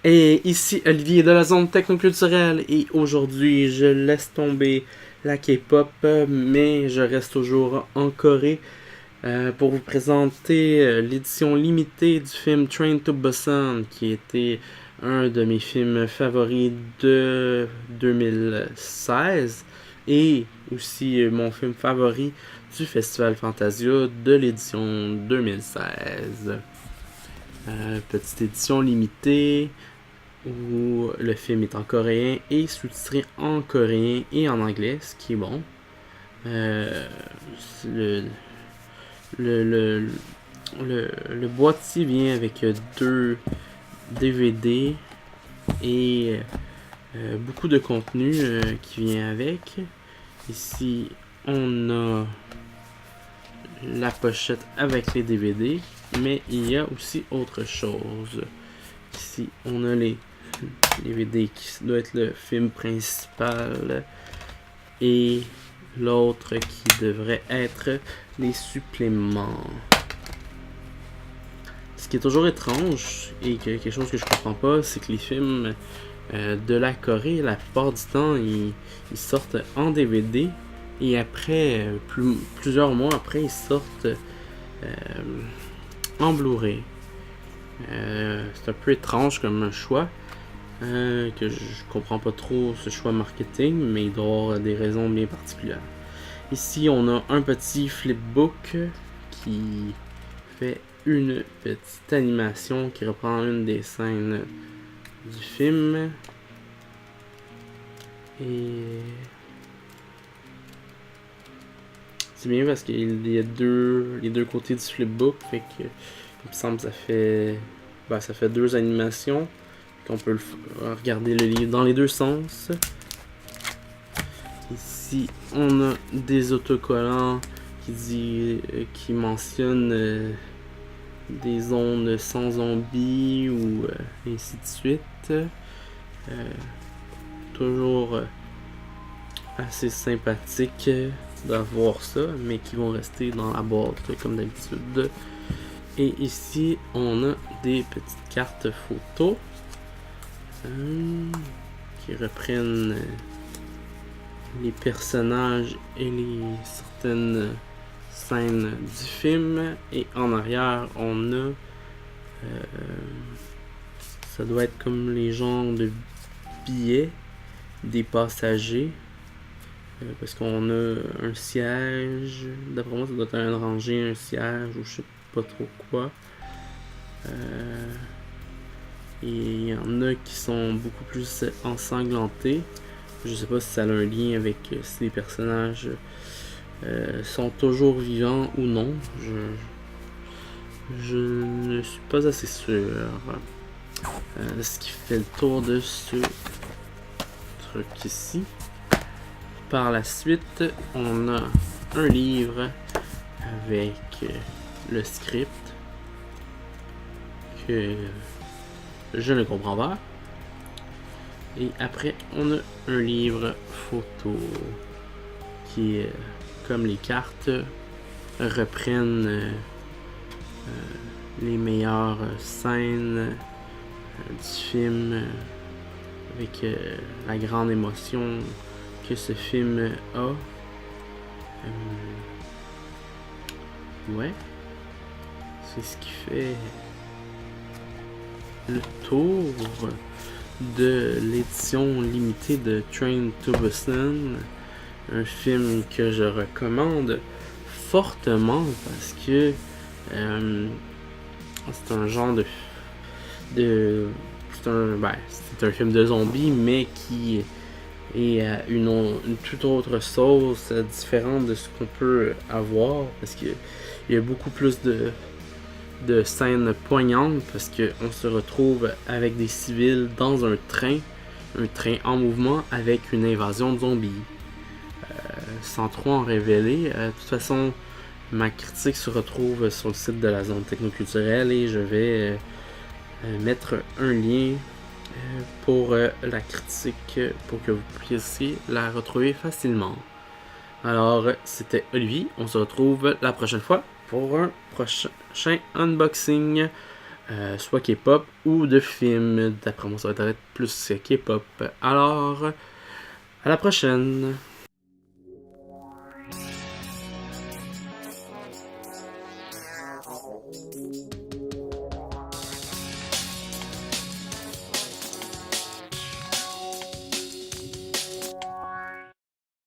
Et ici Olivier de la zone technoculturelle et aujourd'hui je laisse tomber la K-pop mais je reste toujours en Corée pour vous présenter l'édition limitée du film Train to Busan qui était un de mes films favoris de 2016 et aussi mon film favori du Festival Fantasia de l'édition 2016. Petite édition limitée où le film est en coréen et sous-titré en coréen et en anglais, ce qui est bon. Euh, le, le, le, le boîtier vient avec deux DVD et beaucoup de contenu qui vient avec. Ici, on a la pochette avec les DVD, mais il y a aussi autre chose. Ici, on a les DVD qui doit être le film principal et l'autre qui devrait être les suppléments. Ce qui est toujours étrange et quelque chose que je comprends pas, c'est que les films de la Corée, la plupart du temps, ils sortent en DVD et après, plusieurs mois après, ils sortent en Blu-ray. C'est un peu étrange comme choix, que je comprends pas trop ce choix marketing, mais il doit y avoir des raisons bien particulières. Ici, on a un petit flipbook qui fait une petite animation qui reprend une des scènes du film. Et c'est bien parce qu'il y a les deux côtés du flipbook, fait que il me semble que ça fait deux animations, qu'on peut regarder le livre dans les deux sens. Ici, on a des autocollants qui mentionnent des zones sans zombies ou ainsi de suite. Toujours assez sympathique d'avoir ça, mais qui vont rester dans la boîte comme d'habitude. Et ici, on a des petites cartes photos qui reprennent les personnages et certaines scènes du film. Et en arrière, on a ça doit être comme les genres de billets des passagers. Parce qu'on a un siège. D'après moi, ça doit être un rangée, un siège ou je sais pas trop quoi. Et il y en a qui sont beaucoup plus ensanglantés. Je sais pas si ça a un lien avec si les personnages sont toujours vivants ou non. Je ne suis pas assez sûr. Ce qui fait le tour de ce truc ici. Par la suite, on a un livre avec le script que je ne comprends pas. Et après, on a un livre photo qui, comme les cartes, reprennent les meilleures scènes du film avec la grande émotion que ce film a. Ouais. C'est ce qui fait le tour de l'édition limitée de Train to Busan. Un film que je recommande fortement parce que c'est un genre c'est un film de zombies mais qui est une toute autre sauce différente de ce qu'on peut avoir parce qu'il y a beaucoup plus de scènes poignantes parce qu'on se retrouve avec des civils dans un train en mouvement avec une invasion de zombies. Sans trop en révéler, de toute façon, ma critique se retrouve sur le site de la zone technoculturelle et je vais mettre un lien pour la critique pour que vous puissiez la retrouver facilement. Alors, c'était Olivier. On se retrouve la prochaine fois pour un prochain unboxing. soit K-pop ou de films. D'après moi, ça va être plus K-pop. Alors, à la prochaine!